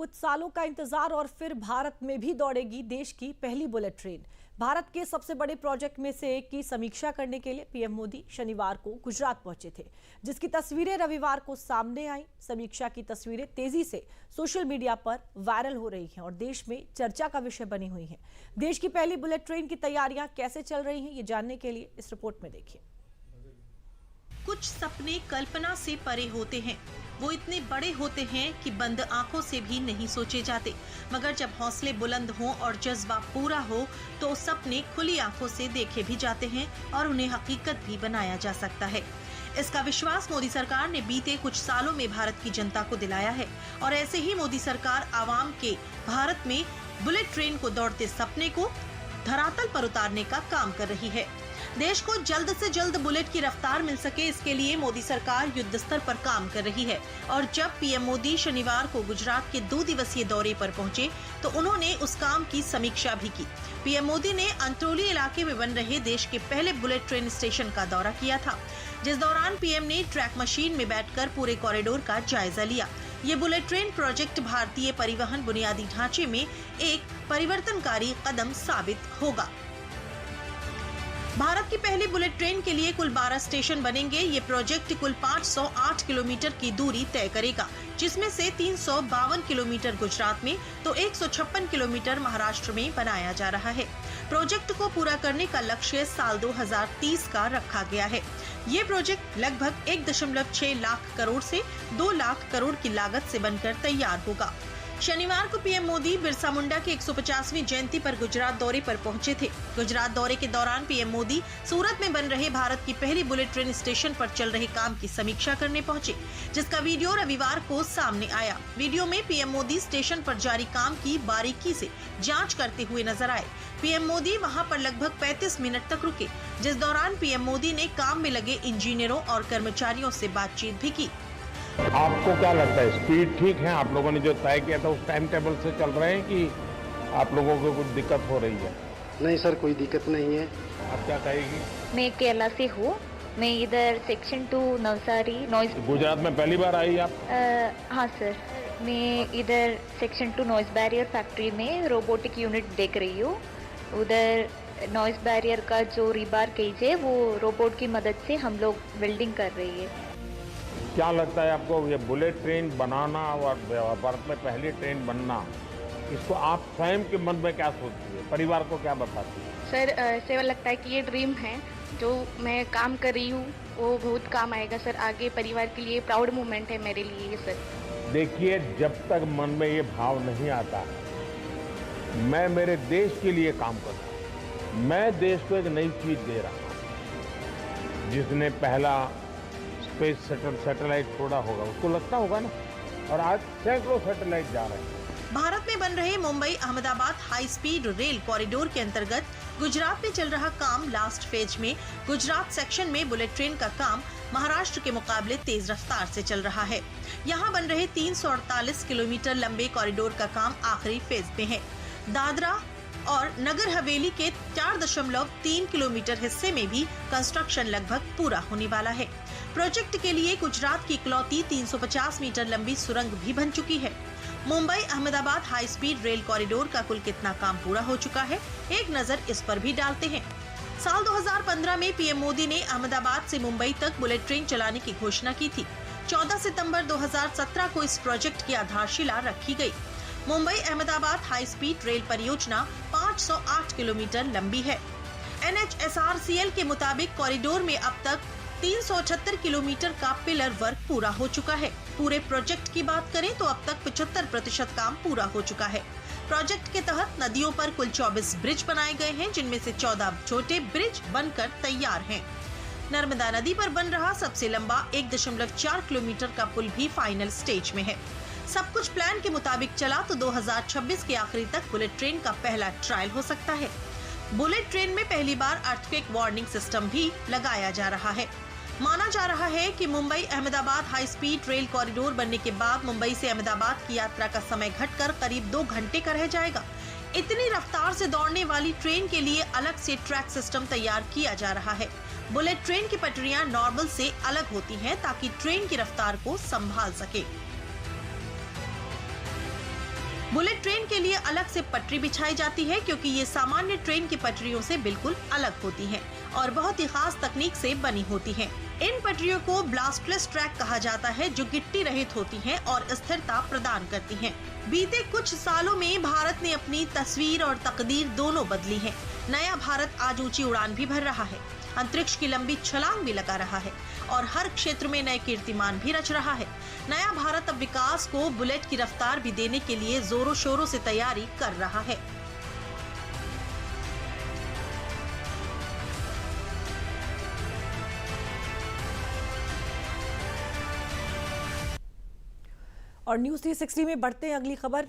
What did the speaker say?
कुछ सालों का इंतजार और फिर भारत में भी दौड़ेगी देश की पहली बुलेट ट्रेन। भारत के सबसे बड़े प्रोजेक्ट में से एक की समीक्षा करने के लिए पीएम मोदी शनिवार को गुजरात पहुंचे थे, जिसकी तस्वीरें रविवार को सामने आई। समीक्षा की तस्वीरें तेजी से सोशल मीडिया पर वायरल हो रही हैं और देश में चर्चा का विषय बनी हुई हैं। देश की पहली बुलेट ट्रेन की तैयारियां कैसे चल रही हैं, ये जानने के लिए इस रिपोर्ट में देखिए। कुछ सपने कल्पना से परे होते हैं, वो इतने बड़े होते हैं कि बंद आंखों से भी नहीं सोचे जाते, मगर जब हौसले बुलंद हों और जज्बा पूरा हो तो सपने खुली आंखों से देखे भी जाते हैं और उन्हें हकीकत भी बनाया जा सकता है। इसका विश्वास मोदी सरकार ने बीते कुछ सालों में भारत की जनता को दिलाया है और ऐसे ही मोदी सरकार आवाम के भारत में बुलेट ट्रेन को दौड़ते सपने को धरातल पर उतारने का काम कर रही है। देश को जल्द से जल्द बुलेट की रफ्तार मिल सके, इसके लिए मोदी सरकार युद्ध स्तर पर काम कर रही है। और जब पीएम मोदी शनिवार को गुजरात के 2 दिवसीय दौरे पर पहुंचे तो उन्होंने उस काम की समीक्षा भी की। पीएम मोदी ने अंत्रोली इलाके में बन रहे देश के पहले बुलेट ट्रेन स्टेशन का दौरा किया था, जिस दौरान पीएम ने ट्रैक मशीन में बैठकर पूरे कॉरिडोर का जायजा लिया। ये बुलेट ट्रेन प्रोजेक्ट भारतीय परिवहन बुनियादी ढांचे में एक परिवर्तनकारी कदम साबित होगा। भारत की पहली बुलेट ट्रेन के लिए कुल 12 स्टेशन बनेंगे। ये प्रोजेक्ट कुल 508 किलोमीटर की दूरी तय करेगा, जिसमें से 352 किलोमीटर गुजरात में तो 156 किलोमीटर महाराष्ट्र में बनाया जा रहा है। प्रोजेक्ट को पूरा करने का लक्ष्य साल 2030 का रखा गया है। ये प्रोजेक्ट लगभग 1.6 लाख करोड़ से 2 लाख करोड़ की लागत से बनकर तैयार होगा। शनिवार को पीएम मोदी बिरसा मुंडा की 150वीं जयंती पर गुजरात दौरे पर पहुंचे थे। गुजरात दौरे के दौरान पीएम मोदी सूरत में बन रहे भारत की पहली बुलेट ट्रेन स्टेशन पर चल रहे काम की समीक्षा करने पहुंचे, जिसका वीडियो रविवार को सामने आया। वीडियो में पीएम मोदी स्टेशन पर जारी काम की बारीकी से जांच करते हुए नजर आए। पीएम मोदी वहां पर लगभग 35 मिनट तक रुके, जिस दौरान पीएम मोदी ने काम में लगे इंजीनियरों और कर्मचारियों से बातचीत भी की। आपको क्या लगता है, स्पीड ठीक है? आप लोगों ने जो तय किया था उस टाइम टेबल से चल रहे हैं कि आप लोगों को कुछ दिक्कत हो रही है? नहीं सर, कोई दिक्कत नहीं है। आप क्या कहेगी? मैं केरला से हूँ। मैं इधर सेक्शन 2 नवसारी नॉइज। गुजरात में पहली बार आई आप? हाँ सर, मैं इधर सेक्शन 2 नॉइज बैरियर फैक्ट्री में रोबोटिक यूनिट देख रही हूँ। उधर नॉइज बैरियर का जो रिबार केज है वो रोबोट की मदद से हम लोग वेल्डिंग कर रही है। क्या लगता है आपको, ये बुलेट ट्रेन बनाना और भारत में पहली ट्रेन बनना, इसको आप स्वयं के मन में क्या सोचती है, परिवार को क्या बताती है? सर, ऐसे लगता है कि ये ड्रीम है, जो मैं काम कर रही हूँ वो बहुत काम आएगा सर। आगे परिवार के लिए प्राउड मोमेंट है मेरे लिए ये सर। देखिए, जब तक मन में ये भाव नहीं आता मैं मेरे देश के लिए काम कर रहा हूँ, मैं देश को एक नई चीज दे रहा हूँ। जिसने पहला स्पेस सैटेलाइट छोड़ा होगा उसको लगता होगा ना, और आज सैकड़ों सैटेलाइट जा रहे हैं। भारत में बन रहे Mumbai Ahmedabad high speed rail corridor के अंतर्गत गुजरात में चल रहा काम लास्ट फेज में। गुजरात सेक्शन में बुलेट ट्रेन का काम महाराष्ट्र के मुकाबले तेज रफ्तार से चल रहा है। यहाँ बन रहे 348 किलोमीटर लंबे कॉरिडोर का काम आखिरी फेज में है। दादरा और नगर हवेली के 4.3 किलोमीटर हिस्से में भी कंस्ट्रक्शन लगभग पूरा होने वाला है। प्रोजेक्ट के लिए गुजरात की इकलौती 350 मीटर लंबी सुरंग भी बन चुकी है। Mumbai Ahmedabad high speed rail corridor का कुल कितना काम पूरा हो चुका है, एक नजर इस पर भी डालते हैं। साल 2015 में पीएम मोदी ने अहमदाबाद से मुंबई तक बुलेट ट्रेन चलाने की घोषणा की थी। 14 सितंबर 2017 को इस प्रोजेक्ट की आधारशिला रखी गई। Mumbai Ahmedabad high speed rail परियोजना 508 किलोमीटर लंबी है। NHSRCL के मुताबिक कॉरिडोर में अब तक 378 किलोमीटर का पिलर वर्क पूरा हो चुका है। पूरे प्रोजेक्ट की बात करें तो अब तक 75% काम पूरा हो चुका है। प्रोजेक्ट के तहत नदियों पर कुल 24 ब्रिज बनाए गए हैं, जिनमें से 14 छोटे ब्रिज बनकर तैयार हैं। नर्मदा नदी पर बन रहा सबसे लंबा 1.4 किलोमीटर का पुल भी फाइनल स्टेज में है। सब कुछ प्लान के मुताबिक चला तो 2026 के आखिरी तक बुलेट ट्रेन का पहला ट्रायल हो सकता है। बुलेट ट्रेन में पहली बार अर्थक्वेक वार्निंग सिस्टम भी लगाया जा रहा है। माना जा रहा है कि Mumbai Ahmedabad high speed rail corridor बनने के बाद मुंबई से अहमदाबाद की यात्रा का समय घटकर करीब 2 घंटे का रह जाएगा। इतनी रफ्तार से दौड़ने वाली ट्रेन के लिए अलग से ट्रैक सिस्टम तैयार किया जा रहा है। बुलेट ट्रेन की पटरियां नॉर्मल से अलग होती हैं ताकि ट्रेन की रफ्तार को संभाल सके। बुलेट ट्रेन के लिए अलग से पटरी बिछाई जाती है क्योंकि ये सामान्य ट्रेन की पटरियों से बिल्कुल अलग होती हैं और बहुत ही खास तकनीक से बनी होती हैं। इन पटरियों को ब्लास्टलेस ट्रैक कहा जाता है जो गिट्टी रहित होती हैं और स्थिरता प्रदान करती हैं। बीते कुछ सालों में भारत ने अपनी तस्वीर और तकदीर दोनों बदली है। नया भारत आज ऊंची उड़ान भी भर रहा है, अंतरिक्ष की लंबी छलांग भी लगा रहा है और हर क्षेत्र में नए कीर्तिमान भी रच रहा है। नया भारत अब विकास को बुलेट की रफ्तार भी देने के लिए जोरों शोरों से तैयारी कर रहा है। और न्यूज़ 360 में बढ़ते हैं अगली खबर।